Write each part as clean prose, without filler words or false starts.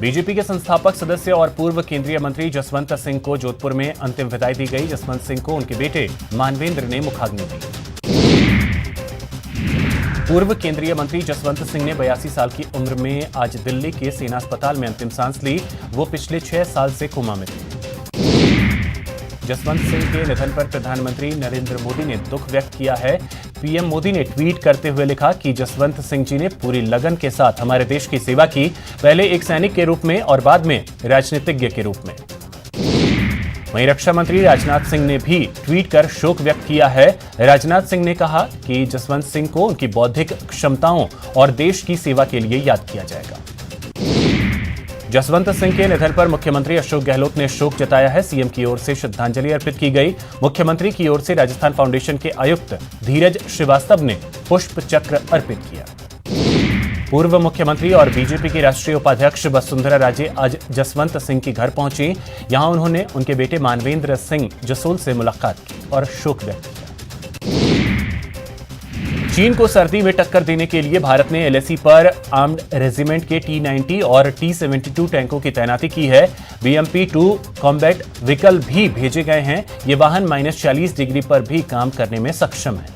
BJP के संस्थापक सदस्य और पूर्व केंद्रीय मंत्री जसवंत सिंह को जोधपुर में अंतिम विदाई दी गई। जसवंत सिंह को उनके बेटे मानवेंद्र ने मुखाग्नि दी। पूर्व केंद्रीय मंत्री जसवंत सिंह ने 82 साल की उम्र में आज दिल्ली के सेना अस्पताल में अंतिम सांस ली। वो पिछले 6 साल से कोमा में थे। जसवंत सिंह के निधन पर प्रधानमंत्री नरेंद्र मोदी ने दुख व्यक्त किया है। पीएम मोदी ने ट्वीट करते हुए लिखा कि जसवंत सिंह जी ने पूरी लगन के साथ हमारे देश की सेवा की, पहले एक सैनिक के रूप में और बाद में राजनीतिज्ञ के रूप में। वहीं रक्षा मंत्री राजनाथ सिंह ने भी ट्वीट कर शोक व्यक्त किया है। राजनाथ सिंह ने कहा कि जसवंत सिंह को उनकी बौद्धिक क्षमताओं और देश की सेवा के लिए याद किया जाएगा। जसवंत सिंह के निधन पर मुख्यमंत्री अशोक गहलोत ने शोक जताया है। सीएम की ओर से श्रद्धांजलि अर्पित की गई। मुख्यमंत्री की ओर से राजस्थान फाउंडेशन के आयुक्त धीरज श्रीवास्तव ने पुष्प चक्र अर्पित किया। पूर्व मुख्यमंत्री और बीजेपी की राष्ट्रीय उपाध्यक्ष वसुंधरा राजे आज जसवंत सिंह के घर पहुंची। यहां उन्होंने उनके बेटे मानवेंद्र सिंह जसोल से मुलाकात की और शोक व्यक्त किया। चीन को सर्दी में टक्कर देने के लिए भारत ने LAC पर आर्म्ड रेजिमेंट के T-90 और T-72 टैंकों की तैनाती की है। BMP-2 कॉम्बैट व्हीकल भी भेजे गए हैं। ये वाहन -40 डिग्री पर भी काम करने में सक्षम है।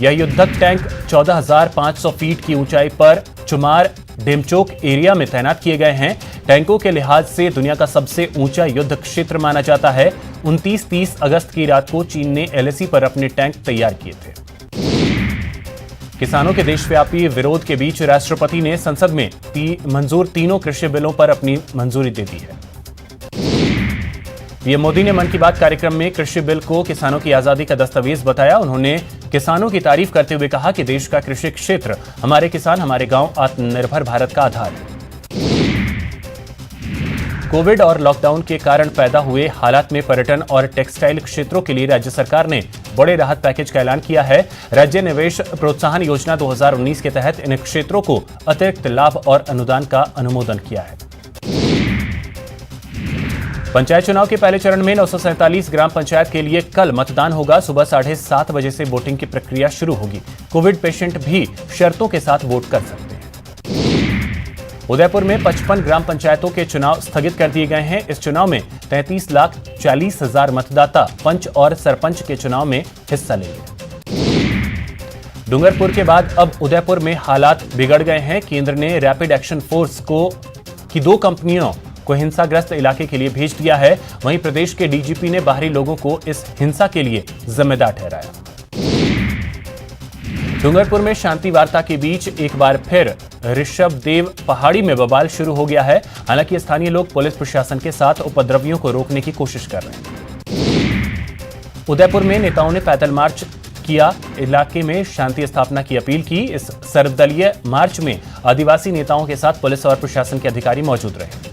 यह युद्धक टैंक 14,500 फीट की ऊंचाई पर चुमार डेमचोक एरिया में तैनात किए गए हैं। टैंकों के लिहाज से दुनिया का सबसे ऊंचा युद्ध क्षेत्र माना जाता है। 29-30 अगस्त की रात को चीन ने LAC पर अपने टैंक तैयार किए थे। किसानों के देशव्यापी विरोध के बीच राष्ट्रपति ने संसद में मंजूर तीनों कृषि बिलों पर अपनी मंजूरी दे दी है। पीएम मोदी ने मन की बात कार्यक्रम में कृषि बिल को किसानों की आजादी का दस्तावेज बताया। उन्होंने किसानों की तारीफ करते हुए कहा कि देश का कृषि क्षेत्र, हमारे किसान, हमारे गांव आत्मनिर्भर भारत का आधार है। कोविड और लॉकडाउन के कारण पैदा हुए हालात में पर्यटन और टेक्सटाइल क्षेत्रों के लिए राज्य सरकार ने बड़े राहत पैकेज का ऐलान किया है। राज्य निवेश प्रोत्साहन योजना 2019 के तहत इन क्षेत्रों को अतिरिक्त लाभ और अनुदान का अनुमोदन किया है। पंचायत चुनाव के पहले चरण में 947 ग्राम पंचायत के लिए कल मतदान होगा। सुबह 7:30 बजे से वोटिंग की प्रक्रिया शुरू होगी। कोविड पेशेंट भी शर्तों के साथ वोट कर सकते हैं। उदयपुर में 55 ग्राम पंचायतों के चुनाव स्थगित कर दिए गए हैं। इस चुनाव में 33,40,000 मतदाता पंच और सरपंच के चुनाव में हिस्सा लेंगे। डूंगरपुर के बाद अब उदयपुर में हालात बिगड़ गए हैं। केंद्र ने रैपिड एक्शन फोर्स की 2 कंपनियों को हिंसाग्रस्त इलाके के लिए भेज दिया है। वहीं प्रदेश के DGP ने बाहरी लोगों को इस हिंसा के लिए जिम्मेदार ठहराया। डूंगरपुर में शांति वार्ता के बीच एक बार फिर ऋषभदेव पहाड़ी में बवाल शुरू हो गया है। हालांकि स्थानीय लोग पुलिस प्रशासन के साथ उपद्रवियों को रोकने की कोशिश कर रहे हैं। उदयपुर में नेताओं ने पैदल मार्च किया, इलाके में शांति स्थापना की अपील की। इस सर्वदलीय मार्च में आदिवासी नेताओं के साथ पुलिस और प्रशासन के अधिकारी मौजूद रहे।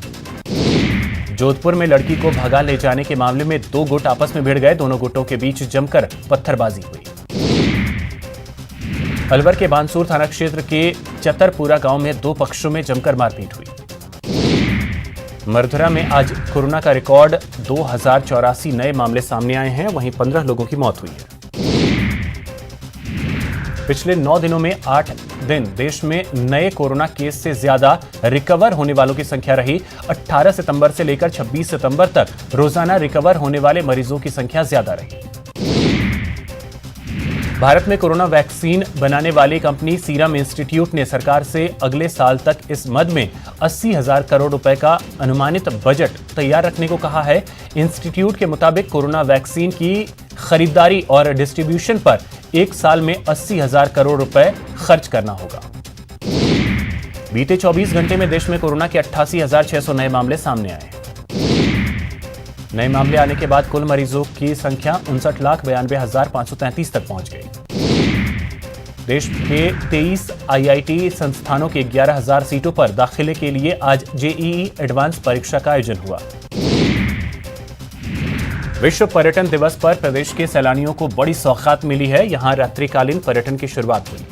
जोधपुर में लड़की को भगा ले जाने के मामले में 2 गुट आपस में भिड़ गए। दोनों गुटों के बीच जमकर पत्थरबाजी हुई। अलवर के बानसूर थाना क्षेत्र के चतरपुरा गांव में 2 पक्षों में जमकर मारपीट हुई। मरधुरा में आज कोरोना का रिकॉर्ड 2084 नए मामले सामने आए हैं। वहीं 15 लोगों की मौत हुई है। पिछले 9 दिनों में 8 दिन देश में नए कोरोना केस से ज्यादा रिकवर होने वालों की संख्या रही। 18 सितंबर से लेकर 26 सितंबर तक रोजाना रिकवर होने वाले मरीजों की संख्या ज्यादा रही। भारत में कोरोना वैक्सीन बनाने वाली कंपनी सीरम इंस्टीट्यूट ने सरकार से अगले साल तक इस मद में 80,000 करोड़ रुपए का अनुमानित बजट तैयार रखने को कहा है। इंस्टीट्यूट के मुताबिक कोरोना वैक्सीन की खरीदारी और डिस्ट्रीब्यूशन पर 1 साल में 80,000 करोड़ रुपए खर्च करना होगा। बीते 24 घंटे में देश में कोरोना के 88,600 नए मामले सामने आए। नए मामले आने के बाद कुल मरीजों की संख्या 59,92,533 तक पहुंच गई। देश के 23 IIT संस्थानों के 11,000 सीटों पर दाखिले के लिए आज JEE एडवांस परीक्षा का आयोजन हुआ। विश्व पर्यटन दिवस पर प्रदेश के सैलानियों को बड़ी सौगात मिली है। यहां रात्रिकालीन पर्यटन की शुरुआत हुई।